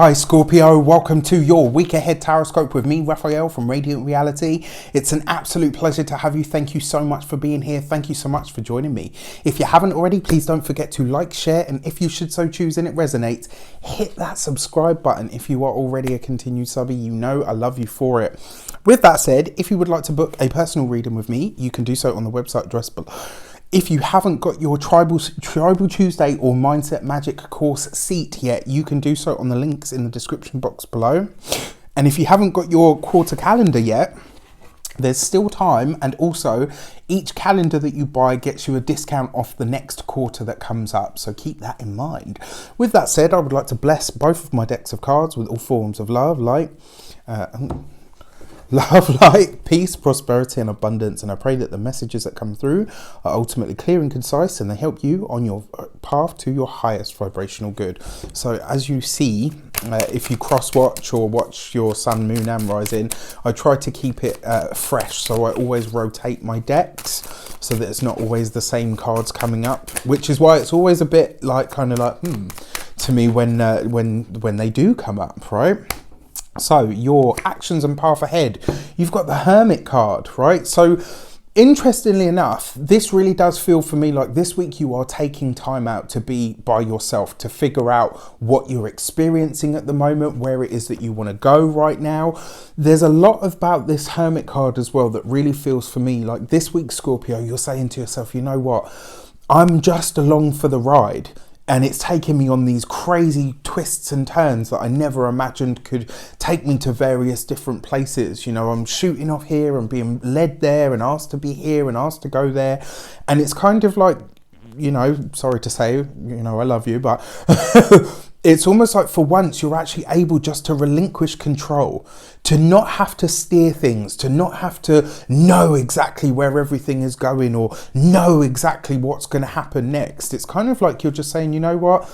Hi Scorpio, welcome to your week ahead taroscope with me, Raphael from Reydiant Reality. It's an absolute pleasure to have you. Thank you so much for being here. Thank you so much for joining me. If you haven't already, please don't forget to like, share, and if you should so choose and it resonates, hit that subscribe button. If you are already a continued subby, you know I love you for it. With that said, if you would like to book a personal reading with me, you can do so on the website address below. If you haven't got your Tribal Tuesday or Mindset Magic course seat yet, you can do so on the links in the description box below. And if you haven't got your quarter calendar yet, there's still time, and also each calendar that you buy gets you a discount off the next quarter that comes up, so keep that in mind. With that said, I would like to bless both of my decks of cards with all forms of love, light, peace, prosperity, and abundance. And I pray that the messages that come through are ultimately clear and concise, and they help you on your path to your highest vibrational good. So as you see, if you cross watch or watch your sun, moon, and rising, I try to keep it fresh. So I always rotate my decks so that it's not always the same cards coming up, which is why it's always a bit like to me when they do come up, right? So your actions and path ahead, you've got the Hermit card, right? So interestingly enough, this really does feel for me like this week you are taking time out to be by yourself, to figure out what you're experiencing at the moment, where it is that you want to go right now. There's a lot about this Hermit card as well that really feels for me like this week, Scorpio, you're saying to yourself, you know what, I'm just along for the ride. And it's taken me on these crazy twists and turns that I never imagined could take me to various different places. You know, I'm shooting off here and being led there and asked to be here and asked to go there. And it's kind of like, you know, sorry to say, you know, I love you, but it's almost like for once you're actually able just to relinquish control, to not have to steer things, to not have to know exactly where everything is going or know exactly what's going to happen next. It's kind of like you're just saying, you know what?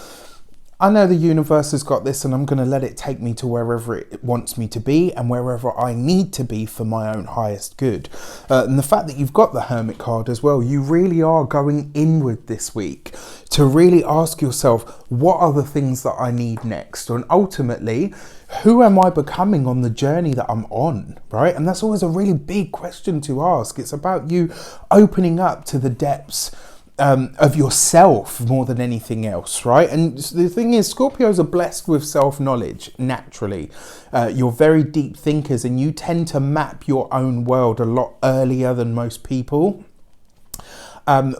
I know the universe has got this, and I'm going to let it take me to wherever it wants me to be and wherever I need to be for my own highest good. And the fact that you've got the Hermit card as well, you really are going inward this week to really ask yourself, what are the things that I need next? And ultimately, who am I becoming on the journey that I'm on, right? And that's always a really big question to ask. It's about you opening up to the depths of yourself more than anything else, right? And the thing is, Scorpios are blessed with self-knowledge naturally. You're very deep thinkers, and you tend to map your own world a lot earlier than most people,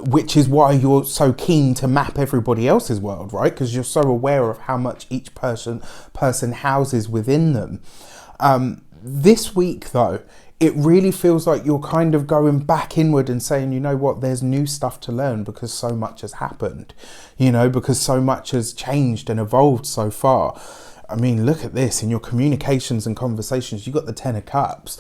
which is why you're so keen to map everybody else's world, right? Because you're so aware of how much each person houses within them. This week though, it really feels like you're kind of going back inward and saying, you know what, there's new stuff to learn because so much has happened, you know, because so much has changed and evolved so far. I mean, look at this in your communications and conversations, you've got the 10 of Cups.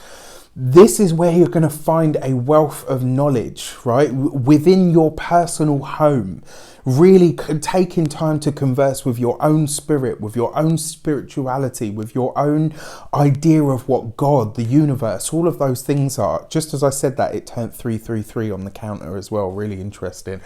This is where you're going to find a wealth of knowledge, right? Within your personal home, really taking time to converse with your own spirit, with your own spirituality, with your own idea of what God, the universe, all of those things are. Just as I said that, it turned 333 on the counter as well. Really interesting.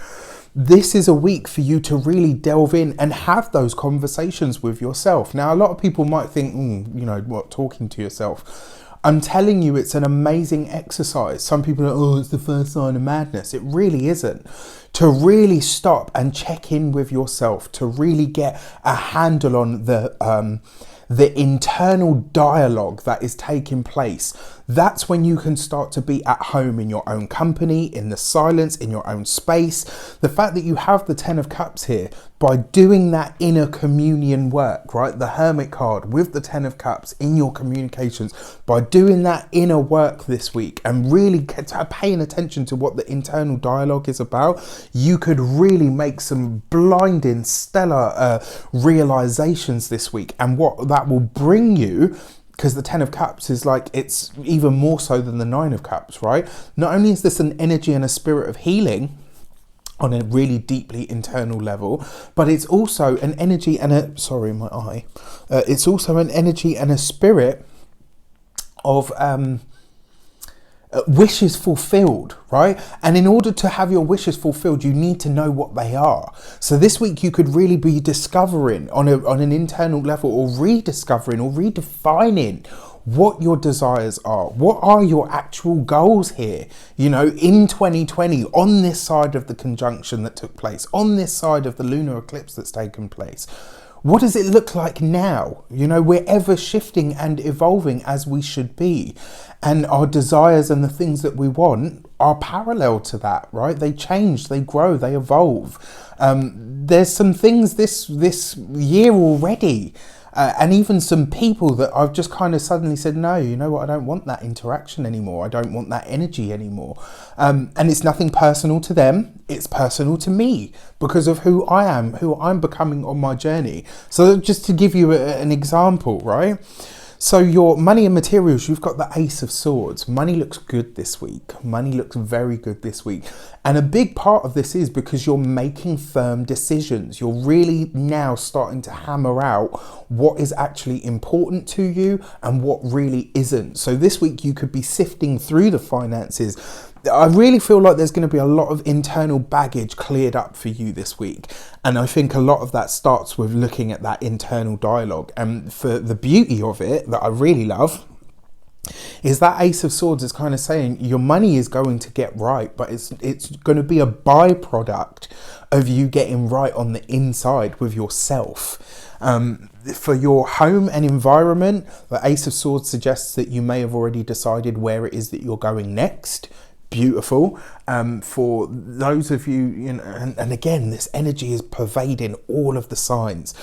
This is a week for you to really delve in and have those conversations with yourself. Now, a lot of people might think, you know, what, talking to yourself? I'm telling you, it's an amazing exercise. Some people are, oh, it's the first sign of madness. It really isn't. To really stop and check in with yourself, to really get a handle on the internal dialogue that is taking place. That's when you can start to be at home in your own company, in the silence, in your own space. The fact that you have the 10 of Cups here, by doing that inner communion work, right? The Hermit card with the 10 of Cups in your communications, by doing that inner work this week and really paying attention to what the internal dialogue is about, you could really make some blinding, stellar realizations this week. And what that will bring you, because the 10 of Cups is like, it's even more so than the 9 of Cups, right? Not only is this an energy and a spirit of healing on a really deeply internal level, but it's also an energy and a, sorry, my eye. It's also an energy and a spirit of wishes fulfilled, right? And in order to have your wishes fulfilled, you need to know what they are. So this week you could really be discovering on an internal level, or rediscovering or redefining what your desires are. What are your actual goals here? You know, in 2020, on this side of the conjunction that took place, on this side of the lunar eclipse that's taken place. What does it look like now? You know, we're ever shifting and evolving as we should be. And our desires and the things that we want are parallel to that, right? They change, they grow, they evolve. There's some things this year already, and even some people that I've just kind of suddenly said, no, you know what, I don't want that interaction anymore. I don't want that energy anymore. And it's nothing personal to them. It's personal to me because of who I am, who I'm becoming on my journey. So just to give you an example, right? So your money and materials, you've got the Ace of Swords. Money looks good this week. Money looks very good this week. And a big part of this is because you're making firm decisions. You're really now starting to hammer out what is actually important to you and what really isn't. So this week you could be sifting through the finances. I really feel like there's going to be a lot of internal baggage cleared up for you this week. And I think a lot of that starts with looking at that internal dialogue. And for the beauty of it that I really love is that Ace of Swords is kind of saying your money is going to get right, but it's going to be a byproduct of you getting right on the inside with yourself. For your home and environment, the Ace of Swords suggests that you may have already decided where it is that you're going next. Beautiful. For those of you, you know, and again, this energy is pervading all of the signs.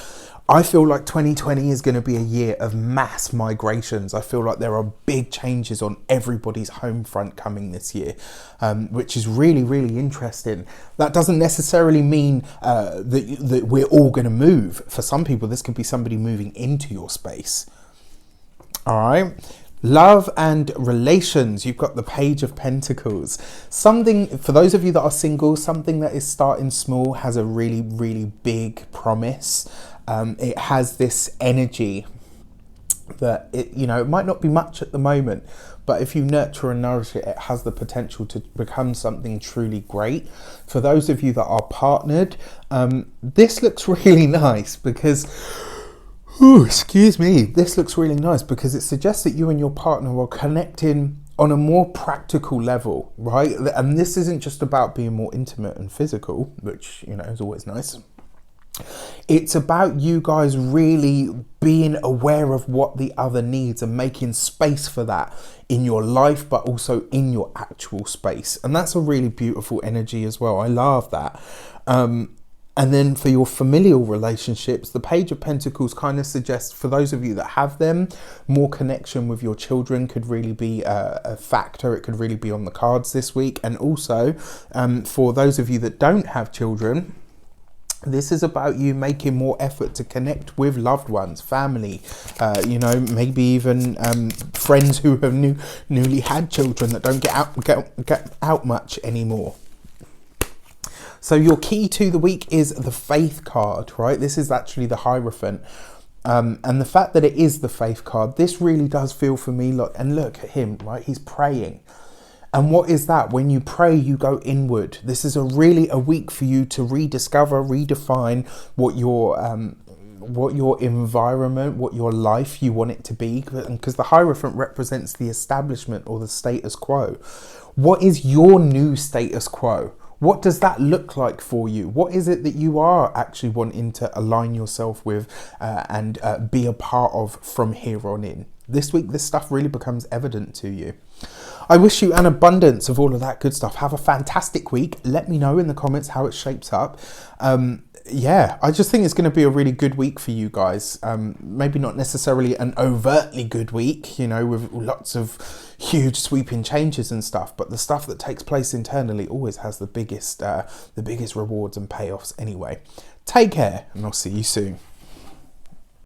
I feel like 2020 is going to be a year of mass migrations. I feel like there are big changes on everybody's home front coming this year, which is really, really interesting. That doesn't necessarily mean that we're all going to move. For some people, this could be somebody moving into your space. All right. Love and relations, you've got the Page of Pentacles. Something, for those of you that are single, something that is starting small has a really, really big promise. It has this energy that, it might not be much at the moment, but if you nurture and nourish it, it has the potential to become something truly great. For those of you that are partnered, this looks really nice because... Ooh, excuse me. This looks really nice because it suggests that you and your partner are connecting on a more practical level, right? And this isn't just about being more intimate and physical, which, is always nice. It's about you guys really being aware of what the other needs and making space for that in your life, but also in your actual space. And that's a really beautiful energy as well. I love that. And then for your familial relationships, the Page of Pentacles kind of suggests, for those of you that have them, more connection with your children could really be a factor. It could really be on the cards this week. And also, for those of you that don't have children, this is about you making more effort to connect with loved ones, family, maybe even friends who have newly had children that don't get out much anymore. So your key to the week is the Faith card, right? This is actually the Hierophant. And the fact that it is the Faith card, this really does feel for me, look at him, right? He's praying. And what is that? When you pray, you go inward. This is a week for you to rediscover, redefine what your environment, what your life you want it to be. Because the Hierophant represents the establishment or the status quo. What is your new status quo? What does that look like for you? What is it that you are actually wanting to align yourself with and be a part of from here on in? This week, this stuff really becomes evident to you. I wish you an abundance of all of that good stuff. Have a fantastic week. Let me know in the comments how it shapes up. I just think it's going to be a really good week for you guys. Maybe not necessarily an overtly good week, with lots of huge sweeping changes and stuff, but the stuff that takes place internally always has the biggest rewards and payoffs anyway. Take care, and I'll see you soon.